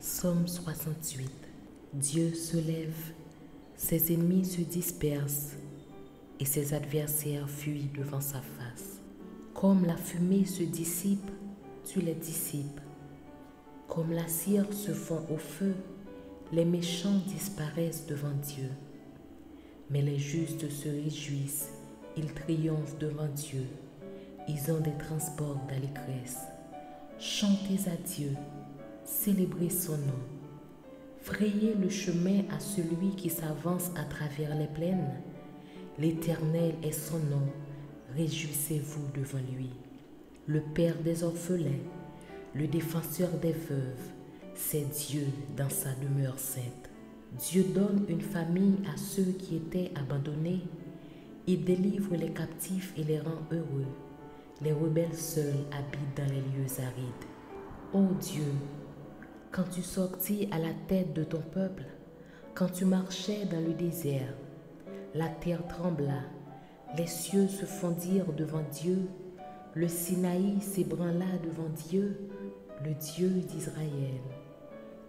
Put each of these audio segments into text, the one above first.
Psaume 68. Dieu se lève, ses ennemis se dispersent et ses adversaires fuient devant sa face. Comme la fumée se dissipe, tu les dissipes. Comme la cire se fond au feu, les méchants disparaissent devant Dieu. Mais les justes se réjouissent, ils triomphent devant Dieu. Ils ont des transports d'allégresse. Chantez à Dieu, célébrez son nom. Frayez le chemin à celui qui s'avance à travers les plaines. L'Éternel est son nom, réjouissez-vous devant lui. Le Père des orphelins, le défenseur des veuves, c'est Dieu dans sa demeure sainte. Dieu donne une famille à ceux qui étaient abandonnés. Il délivre les captifs et les rend heureux. Les rebelles seuls habitent dans les lieux arides. Ô Dieu, quand tu sortis à la tête de ton peuple, quand tu marchais dans le désert, la terre trembla, les cieux se fondirent devant Dieu, le Sinaï s'ébranla devant Dieu, le Dieu d'Israël.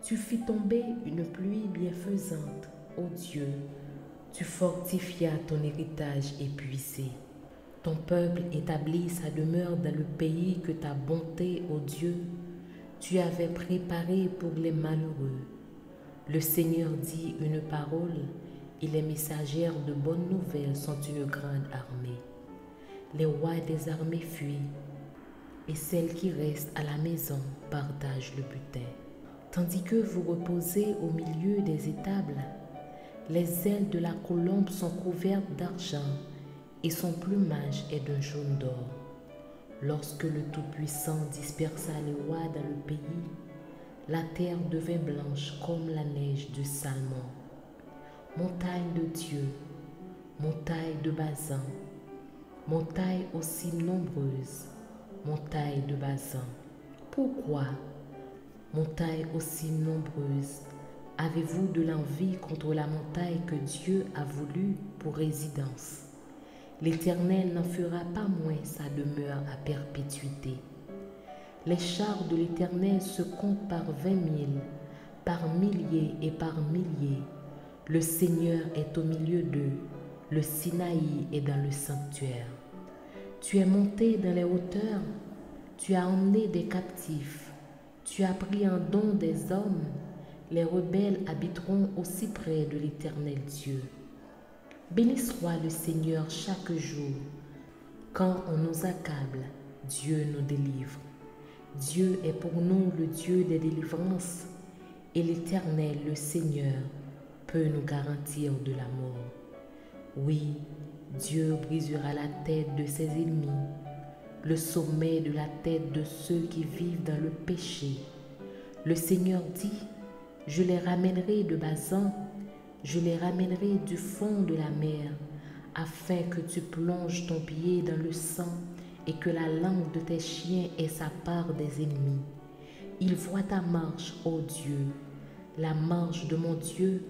Tu fis tomber une pluie bienfaisante, ô Dieu, tu fortifias ton héritage épuisé. Ton peuple établit sa demeure dans le pays que ta bonté, ô Dieu, tu avais préparé pour les malheureux. Le Seigneur dit une parole et les messagères de bonnes nouvelles sont une grande armée. Les rois des armées fuient et celles qui restent à la maison partagent le butin. Tandis que vous reposez au milieu des étables, les ailes de la colombe sont couvertes d'argent et son plumage est d'un jaune d'or. Lorsque le Tout-Puissant dispersa les rois dans le pays, la terre devint blanche comme la neige du Salmon. Montagne de Dieu, montagne de Bazan, montagne aussi nombreuse, montagne de Bazan. Pourquoi, montagne aussi nombreuse, avez-vous de l'envie contre la montagne que Dieu a voulu pour résidence? L'Éternel n'en fera pas moins sa demeure à perpétuité. Les chars de l'Éternel se comptent par 20 000, par milliers et par milliers. Le Seigneur est au milieu d'eux, le Sinaï est dans le sanctuaire. Tu es monté dans les hauteurs, tu as emmené des captifs, tu as pris en don des hommes. Les rebelles habiteront aussi près de l'Éternel Dieu. Béni soit le Seigneur chaque jour. Quand on nous accable, Dieu nous délivre. Dieu est pour nous le Dieu des délivrances et l'Éternel, le Seigneur, peut nous garantir de la mort. Oui, Dieu brisera la tête de ses ennemis, le sommet de la tête de ceux qui vivent dans le péché. Le Seigneur dit, je les ramènerai de Bazan, je les ramènerai du fond de la mer, afin que tu plonges ton pied dans le sang et que la langue de tes chiens ait sa part des ennemis. Ils voient ta marche, ô Dieu, la marche de mon Dieu,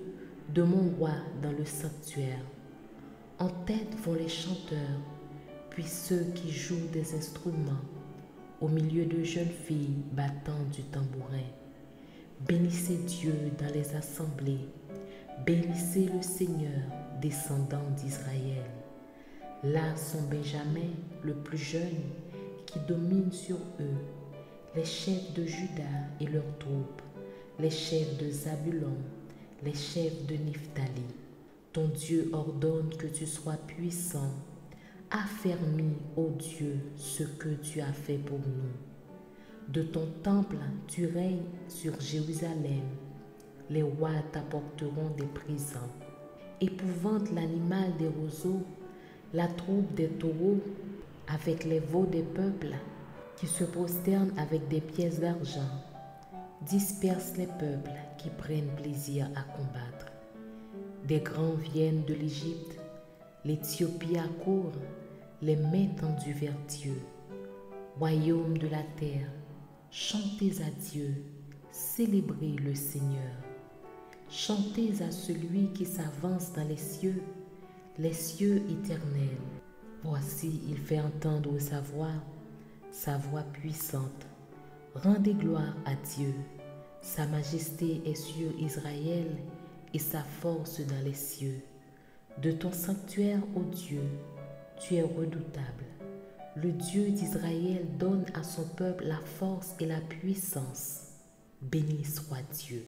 de mon roi dans le sanctuaire. En tête vont les chanteurs, puis ceux qui jouent des instruments, au milieu de jeunes filles battant du tambourin. Bénissez Dieu dans les assemblées, bénissez le Seigneur, descendant d'Israël. Là sont Benjamin, le plus jeune, qui domine sur eux, les chefs de Juda et leurs troupes, les chefs de Zabulon, les chefs de Nephtali. Ton Dieu ordonne que tu sois puissant. Affermis, ô Dieu, ce que tu as fait pour nous. De ton temple, tu règnes sur Jérusalem. Les rois t'apporteront des présents. Épouvante l'animal des roseaux, la troupe des taureaux, avec les veaux des peuples qui se prosternent avec des pièces d'argent. Disperse les peuples qui prennent plaisir à combattre. Des grands viennent de l'Égypte, l'Éthiopie accourt, les mains tendues vers Dieu. Royaume de la terre, chantez à Dieu, célébrez le Seigneur. Chantez à celui qui s'avance dans les cieux éternels. Voici, il fait entendre sa voix puissante. Rendez gloire à Dieu, Sa majesté est sur Israël et sa force dans les cieux. De ton sanctuaire, ô Dieu, tu es redoutable. Le Dieu d'Israël donne à son peuple la force et la puissance. Béni soit Dieu.